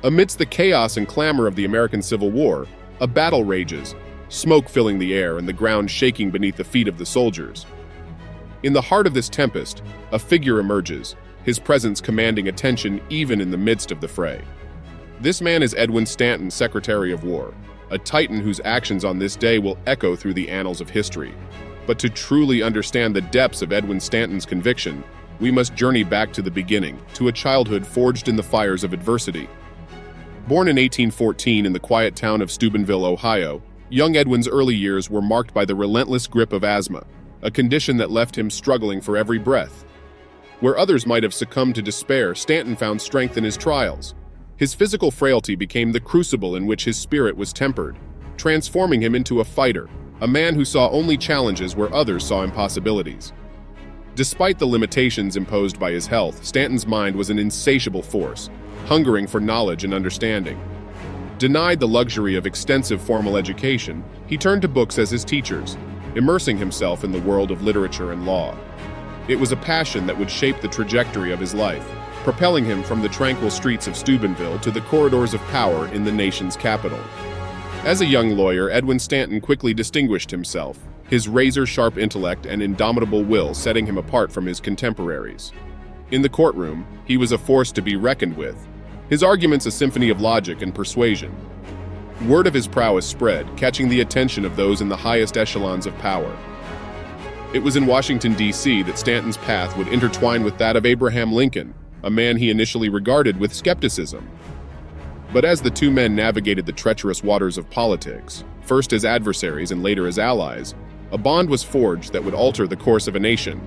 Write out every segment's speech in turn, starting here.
Amidst the chaos and clamor of the American Civil War, a battle rages, smoke filling the air and the ground shaking beneath the feet of the soldiers. In the heart of this tempest, a figure emerges, his presence commanding attention even in the midst of the fray. This man is Edwin Stanton, Secretary of War, a titan whose actions on this day will echo through the annals of history. But to truly understand the depths of Edwin Stanton's conviction, we must journey back to the beginning, to a childhood forged in the fires of adversity. Born in 1814 in the quiet town of Steubenville, Ohio, young Edwin's early years were marked by the relentless grip of asthma, a condition that left him struggling for every breath. Where others might have succumbed to despair, Stanton found strength in his trials. His physical frailty became the crucible in which his spirit was tempered, transforming him into a fighter, a man who saw only challenges where others saw impossibilities. Despite the limitations imposed by his health, Stanton's mind was an insatiable force, hungering for knowledge and understanding. Denied the luxury of extensive formal education, he turned to books as his teachers, immersing himself in the world of literature and law. It was a passion that would shape the trajectory of his life, propelling him from the tranquil streets of Steubenville to the corridors of power in the nation's capital. As a young lawyer, Edwin Stanton quickly distinguished himself, his razor-sharp intellect and indomitable will setting him apart from his contemporaries. In the courtroom, he was a force to be reckoned with, his arguments a symphony of logic and persuasion. Word of his prowess spread, catching the attention of those in the highest echelons of power. It was in Washington, D.C. that Stanton's path would intertwine with that of Abraham Lincoln, a man he initially regarded with skepticism. But as the two men navigated the treacherous waters of politics, first as adversaries and later as allies, a bond was forged that would alter the course of a nation.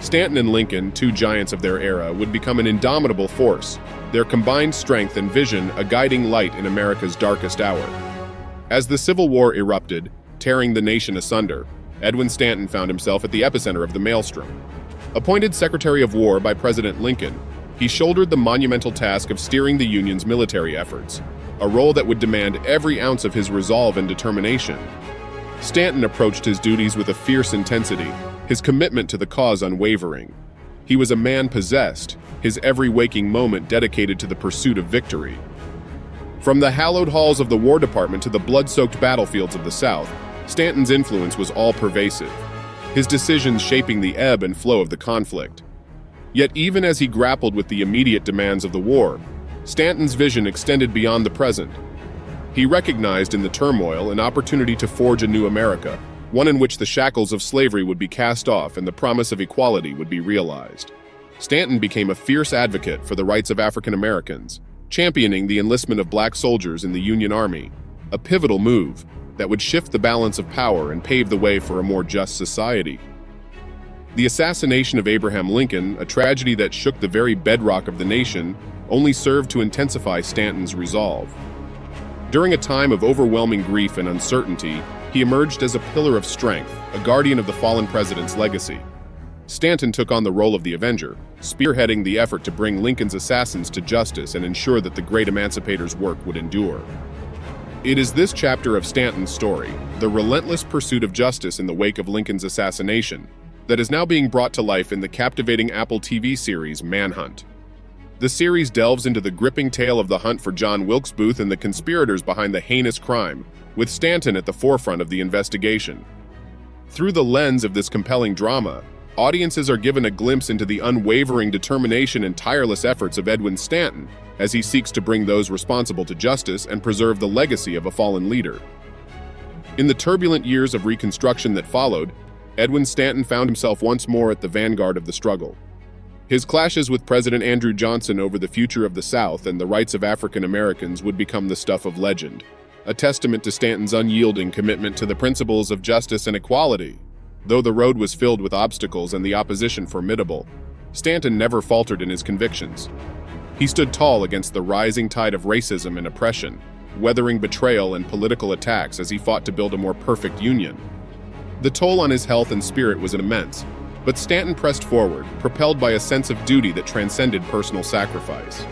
Stanton and Lincoln, two giants of their era, would become an indomitable force, their combined strength and vision a guiding light in America's darkest hour. As the Civil War erupted, tearing the nation asunder, Edwin Stanton found himself at the epicenter of the maelstrom. Appointed Secretary of War by President Lincoln, he shouldered the monumental task of steering the Union's military efforts, a role that would demand every ounce of his resolve and determination. Stanton approached his duties with a fierce intensity, his commitment to the cause unwavering. He was a man possessed, his every waking moment dedicated to the pursuit of victory. From the hallowed halls of the War Department to the blood-soaked battlefields of the South, Stanton's influence was all-pervasive, his decisions shaping the ebb and flow of the conflict. Yet even as he grappled with the immediate demands of the war, Stanton's vision extended beyond the present. He recognized in the turmoil an opportunity to forge a new America, one in which the shackles of slavery would be cast off and the promise of equality would be realized. Stanton became a fierce advocate for the rights of African Americans, championing the enlistment of black soldiers in the Union Army, a pivotal move that would shift the balance of power and pave the way for a more just society. The assassination of Abraham Lincoln, a tragedy that shook the very bedrock of the nation, only served to intensify Stanton's resolve. During a time of overwhelming grief and uncertainty, he emerged as a pillar of strength, a guardian of the fallen president's legacy. Stanton took on the role of the Avenger, spearheading the effort to bring Lincoln's assassins to justice and ensure that the great emancipator's work would endure. It is this chapter of Stanton's story, the relentless pursuit of justice in the wake of Lincoln's assassination, that is now being brought to life in the captivating Apple TV series Manhunt. The series delves into the gripping tale of the hunt for John Wilkes Booth and the conspirators behind the heinous crime, with Stanton at the forefront of the investigation. Through the lens of this compelling drama, audiences are given a glimpse into the unwavering determination and tireless efforts of Edwin Stanton as he seeks to bring those responsible to justice and preserve the legacy of a fallen leader. In the turbulent years of Reconstruction that followed, Edwin Stanton found himself once more at the vanguard of the struggle. His clashes with President Andrew Johnson over the future of the South and the rights of African Americans would become the stuff of legend, a testament to Stanton's unyielding commitment to the principles of justice and equality. Though the road was filled with obstacles and the opposition formidable, Stanton never faltered in his convictions. He stood tall against the rising tide of racism and oppression, weathering betrayal and political attacks as he fought to build a more perfect union. The toll on his health and spirit was immense, but Stanton pressed forward, propelled by a sense of duty that transcended personal sacrifice.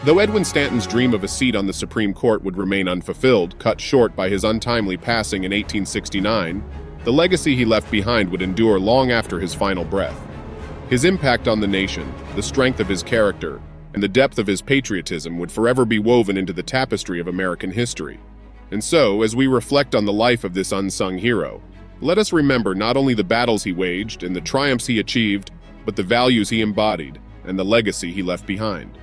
Though Edwin Stanton's dream of a seat on the Supreme Court would remain unfulfilled, cut short by his untimely passing in 1869, the legacy he left behind would endure long after his final breath. His impact on the nation, the strength of his character, and the depth of his patriotism would forever be woven into the tapestry of American history. And so, as we reflect on the life of this unsung hero, let us remember not only the battles he waged and the triumphs he achieved, but the values he embodied and the legacy he left behind.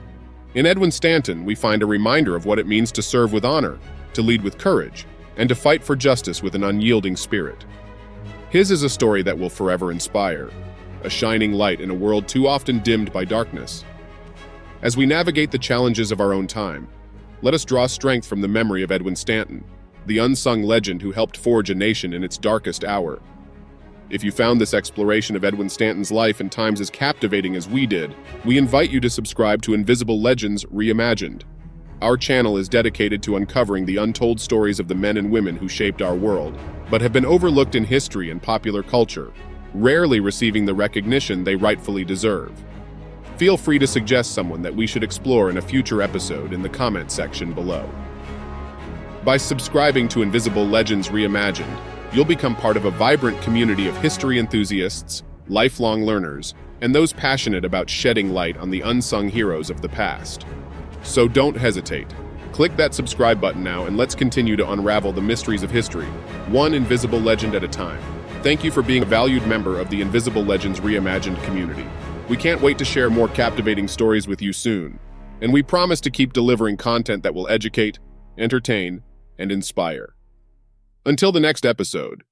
In Edwin Stanton, we find a reminder of what it means to serve with honor, to lead with courage, and to fight for justice with an unyielding spirit. His is a story that will forever inspire, a shining light in a world too often dimmed by darkness. As we navigate the challenges of our own time, let us draw strength from the memory of Edwin Stanton, the unsung legend who helped forge a nation in its darkest hour. If you found this exploration of Edwin Stanton's life and times as captivating as we did, we invite you to subscribe to Invisible Legends Reimagined. Our channel is dedicated to uncovering the untold stories of the men and women who shaped our world, but have been overlooked in history and popular culture, rarely receiving the recognition they rightfully deserve. Feel free to suggest someone that we should explore in a future episode in the comment section below. By subscribing to Invisible Legends Reimagined, you'll become part of a vibrant community of history enthusiasts, lifelong learners, and those passionate about shedding light on the unsung heroes of the past. So don't hesitate. Click that subscribe button now and let's continue to unravel the mysteries of history, one invisible legend at a time. Thank you for being a valued member of the Invisible Legends Reimagined community. We can't wait to share more captivating stories with you soon, and we promise to keep delivering content that will educate, entertain, and inspire. Until the next episode,